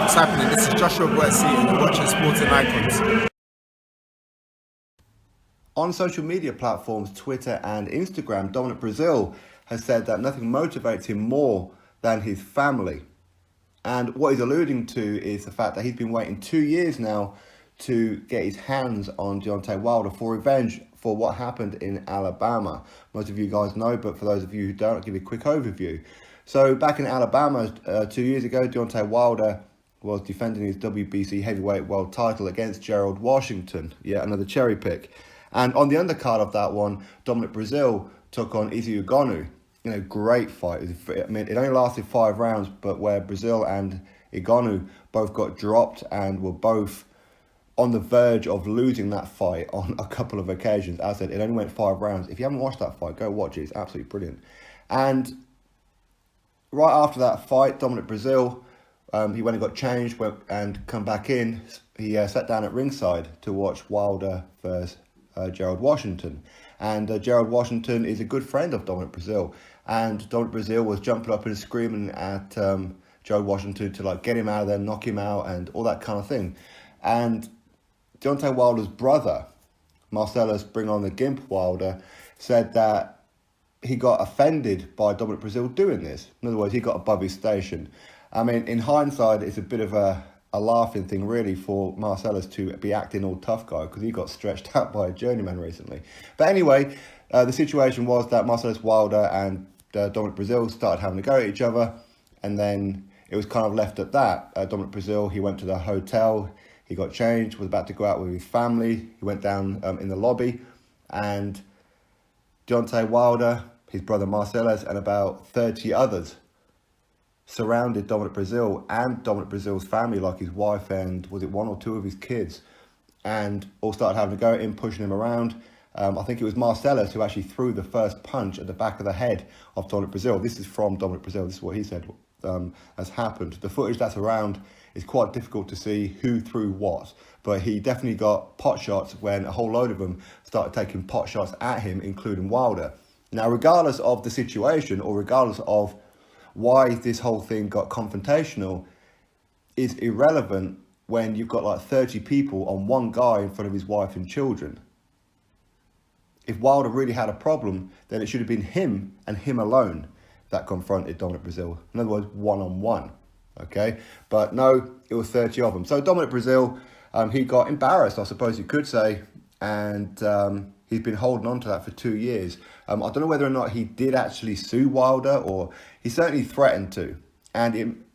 What's happening? This is Joshua Breazeale and you're watching Sporting Icons. On social media platforms, Twitter and Instagram, Dominic Breazeale has said that nothing motivates him more than his family. And what he's alluding to is the fact that he's been waiting 2 years now to get his hands on Deontay Wilder for revenge for what happened in Alabama. Most of you guys know, but for those of you who don't, I'll give you a quick overview. So back in Alabama 2 years ago, Deontay Wilder was defending his WBC heavyweight world title against Gerald Washington. Yeah, another cherry pick. And on the undercard of that one, Dominic Breazeale took on Izzy Ugonu. Great fight. I mean, it only lasted 5 rounds, but where Breazeale and Ugonu both got dropped and were both on the verge of losing that fight on a couple of occasions. As I said, it only went 5 rounds. If you haven't watched that fight, go watch it. It's absolutely brilliant. And right after that fight, Dominic Breazeale, he went and got changed and come back in. He sat down at ringside to watch Wilder versus Gerald Washington. And Gerald Washington is a good friend of Dominic Breazeale. And Dominic Breazeale was jumping up and screaming at Gerald Washington to get him out of there, knock him out, and all that kind of thing. And Deontay Wilder's brother, Marcellus Bring On the Gimp Wilder, said that he got offended by Dominic Breazeale doing this. In other words, he got above his station. I mean, in hindsight, it's a bit of a laughing thing, really, for Marcellus to be acting all tough guy because he got stretched out by a journeyman recently. But anyway, the situation was that Marcellus Wilder and Dominic Breazeale started having a go at each other, and then it was kind of left at that. Dominic Breazeale, he went to the hotel, he got changed, was about to go out with his family. He went down in the lobby, and Deontay Wilder, his brother Marcellus, and about 30 others surrounded Dominic Breazeale and Dominic Breazeale's family, like his wife and was it 1 or 2 of his kids, and all started having a go at him, pushing him around. I think it was Marcellus who actually threw the first punch at the back of the head of Dominic Breazeale. This is from Dominic Breazeale. This is what he said has happened. The footage that's around is quite difficult to see who threw what, but he definitely got pot shots when a whole load of them started taking pot shots at him, including Wilder. Now, regardless of the situation or regardless of why this whole thing got confrontational, is irrelevant when you've got 30 people on one guy in front of his wife and children. If Wilder really had a problem, then it should have been him and him alone that confronted Dominic Breazeale. In other words, one-on-one. Okay? But no, it was 30 of them. So Dominic Breazeale, he got embarrassed, I suppose you could say, and he's been holding on to that for 2 years. I don't know whether or not he did actually sue Wilder, or he certainly threatened to. And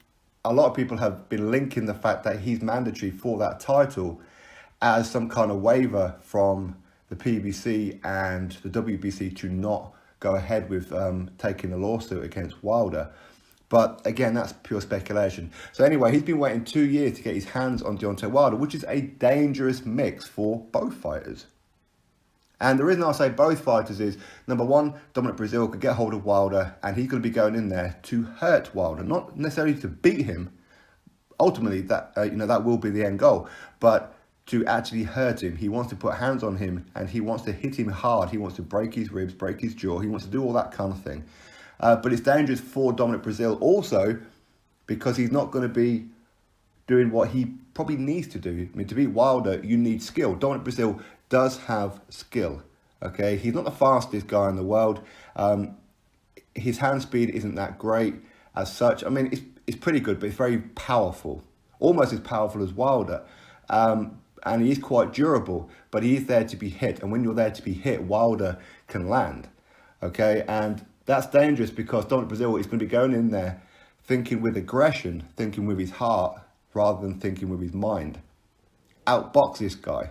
a lot of people have been linking the fact that he's mandatory for that title as some kind of waiver from the PBC and the WBC to not go ahead with taking a lawsuit against Wilder. But again, that's pure speculation. So anyway, he's been waiting 2 years to get his hands on Deontay Wilder, which is a dangerous mix for both fighters. And the reason I say both fighters is, number one, Dominic Breazeale could get hold of Wilder and he's going to be going in there to hurt Wilder, not necessarily to beat him. Ultimately, that that will be the end goal, but to actually hurt him. He wants to put hands on him and he wants to hit him hard. He wants to break his ribs, break his jaw. He wants to do all that kind of thing. But it's dangerous for Dominic Breazeale also because he's not going to be doing what he probably needs to do. I mean, to beat Wilder, you need skill. Dominic Breazeale does have skill, okay? He's not the fastest guy in the world. His hand speed isn't that great as such. I mean, it's pretty good, but it's very powerful. Almost as powerful as Wilder. And he is quite durable, but he is there to be hit. And when you're there to be hit, Wilder can land, okay? And that's dangerous because Dominic Breazeale is going to be going in there thinking with aggression, thinking with his heart, rather than thinking with his mind. Outbox this guy.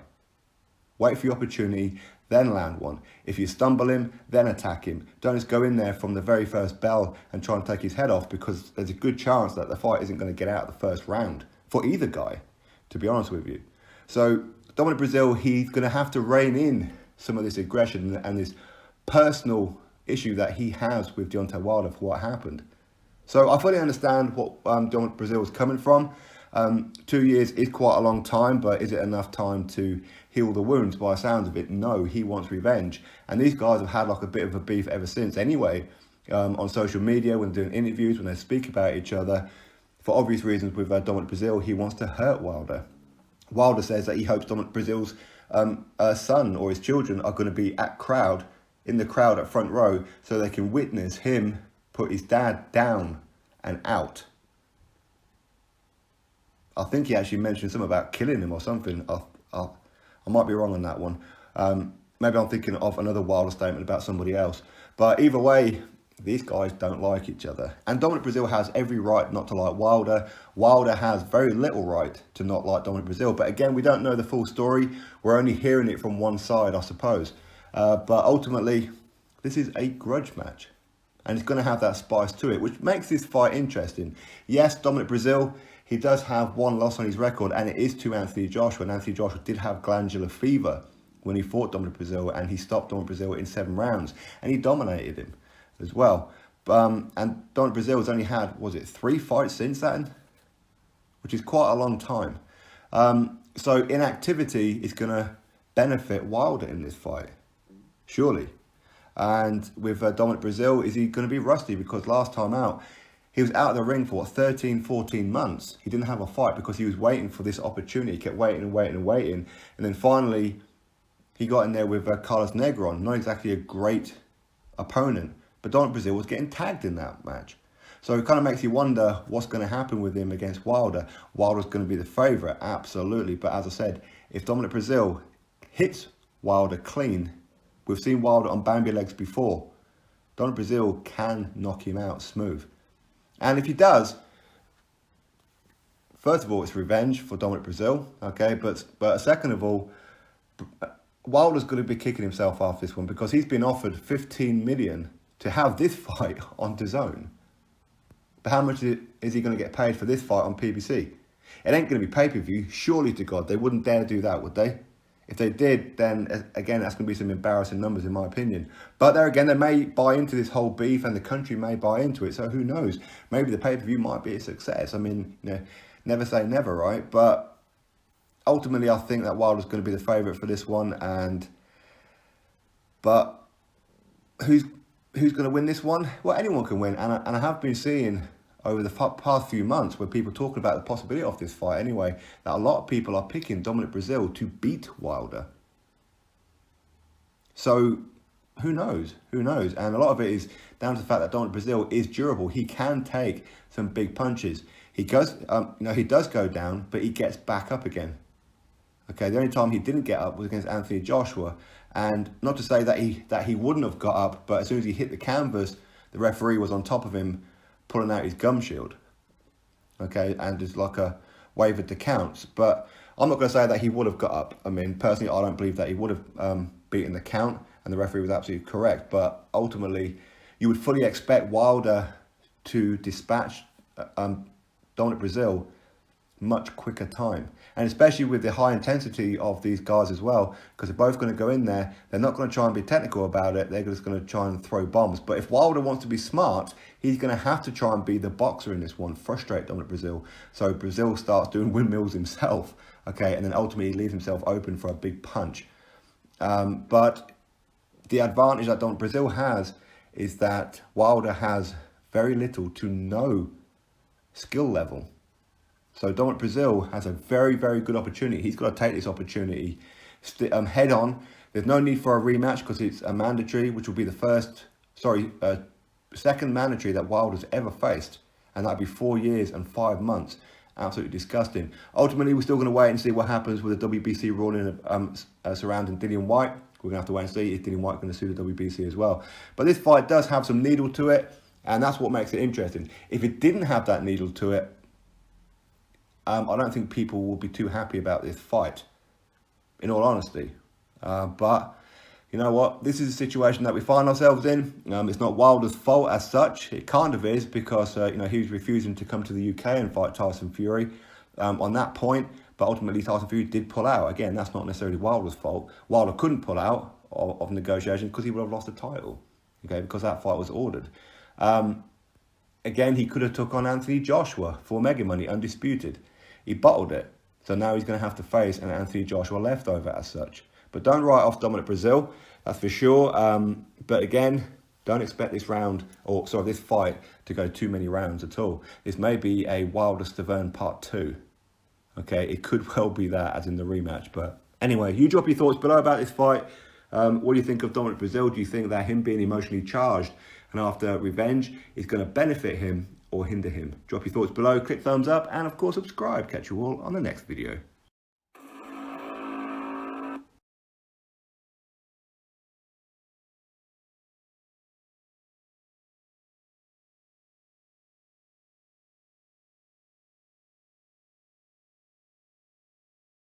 Wait for your opportunity, then land one. If you stumble him, then attack him. Don't just go in there from the very first bell and try and take his head off, because there's a good chance that the fight isn't going to get out of the first round for either guy, to be honest with you. So Dominic Breazeale, he's going to have to rein in some of this aggression and this personal issue that he has with Deontay Wilder for what happened. So I fully understand what Dominic Breazeale is coming from. 2 years is quite a long time, but is it enough time to heal the wounds? By the sounds of it, no, he wants revenge. And these guys have had a bit of a beef ever since anyway, on social media, when they're doing interviews, when they speak about each other. for obvious reasons with Dominic Breazeale, he wants to hurt Wilder. Wilder says that he hopes Dominic Breazeale's son or his children are going to be in the crowd at front row so they can witness him put his dad down and out. I think he actually mentioned something about killing him or something. I might be wrong on that one. Maybe I'm thinking of another Wilder statement about somebody else. But either way, these guys don't like each other. And Dominic Breazeale has every right not to like Wilder. Wilder has very little right to not like Dominic Breazeale. But again, we don't know the full story. We're only hearing it from one side, I suppose. But ultimately, this is a grudge match. And it's going to have that spice to it, which makes this fight interesting. Yes, Dominic Breazeale, he does have one loss on his record, and it is to Anthony Joshua. And Anthony Joshua did have glandular fever when he fought Dominic Breazeale, and he stopped Dominic Breazeale in 7 rounds. And he dominated him as well. And Dominic Breazeale has only had, 3 fights since then? Which is quite a long time. So inactivity is going to benefit Wilder in this fight, surely. And with Dominic Breazeale, is he going to be rusty? Because last time out, he was out of the ring for 13, 14 months. He didn't have a fight because he was waiting for this opportunity. He kept waiting and waiting and waiting. And then finally, he got in there with Carlos Negron. Not exactly a great opponent, but Dominic Breazeale was getting tagged in that match. So it kind of makes you wonder what's going to happen with him against Wilder. Wilder's going to be the favourite, absolutely. But as I said, if Dominic Breazeale hits Wilder clean, we've seen Wilder on Bambi legs before. Dominic Breazeale can knock him out smooth. And if he does, first of all, it's revenge for Dominic Breazeale, okay? But second of all, Wilder's going to be kicking himself after this one because he's been offered $15 million to have this fight on DAZN. But how much is he going to get paid for this fight on PBC? It ain't going to be pay-per-view, surely to God. They wouldn't dare do that, would they? If they did, then again, that's going to be some embarrassing numbers in my opinion. But there again, they may buy into this whole beef and the country may buy into it. So who knows? Maybe the pay-per-view might be a success. I mean, never say never, right? But ultimately, I think that Wilder's going to be the favourite for this one. But who's going to win this one? Well, anyone can win. And I have been seeing over the past few months where people talking about the possibility of this fight anyway, that a lot of people are picking Dominic Breazeale to beat Wilder. So who knows? Who knows? And a lot of it is down to the fact that Dominic Breazeale is durable. He can take some big punches. He does, he does go down, but he gets back up again. Okay, the only time he didn't get up was against Anthony Joshua. And not to say that he wouldn't have got up, but as soon as he hit the canvas, the referee was on top of him, pulling out his gum shield. Okay, and it's like a waiver to counts. But I'm not going to say that he would have got up. I mean, personally, I don't believe that he would have beaten the count, and the referee was absolutely correct. But ultimately, you would fully expect Wilder to dispatch Dominic Breazeale much quicker time. And especially with the high intensity of these guys as well, because they're both going to go in there, they're not going to try and be technical about it, they're just going to try and throw bombs. But if Wilder wants to be smart, he's going to have to try and be the boxer in this one, frustrate Dominic Breazeale. So Breazeale starts doing windmills himself, okay, and then ultimately leaves himself open for a big punch. But the advantage that Dominic Breazeale has is that Wilder has very little to no skill level. So Dominic Breazeale has a very, very good opportunity. He's got to take this opportunity head on. There's no need for a rematch because it's a mandatory, which will be the second mandatory that Wilder's ever faced. And that'd be 4 years and 5 months. Absolutely disgusting. Ultimately, we're still going to wait and see what happens with the WBC ruling surrounding Dillian Whyte. We're going to have to wait and see if Dillian Whyte going to sue the WBC as well. But this fight does have some needle to it, and that's what makes it interesting. If it didn't have that needle to it, I don't think people will be too happy about this fight, in all honesty. But you know what? This is a situation that we find ourselves in. It's not Wilder's fault as such. It kind of is because he was refusing to come to the UK and fight Tyson Fury on that point. But ultimately, Tyson Fury did pull out. Again, that's not necessarily Wilder's fault. Wilder couldn't pull out of negotiations because he would have lost the title. Okay, because that fight was ordered. Again, he could have took on Anthony Joshua for mega money, undisputed. He bottled it. So now he's going to have to face an Anthony Joshua leftover as such. But don't write off Dominic Breazeale, that's for sure. But again, Don't expect this fight to go too many rounds at all. This may be a Wilder-Stavern Part 2. Okay, it could well be that, as in the rematch. But anyway, you drop your thoughts below about this fight. What do you think of Dominic Breazeale? Do you think that him being emotionally charged and after revenge is going to benefit him or hinder him? Drop your thoughts below, click thumbs up, and of course subscribe. Catch you all on the next video.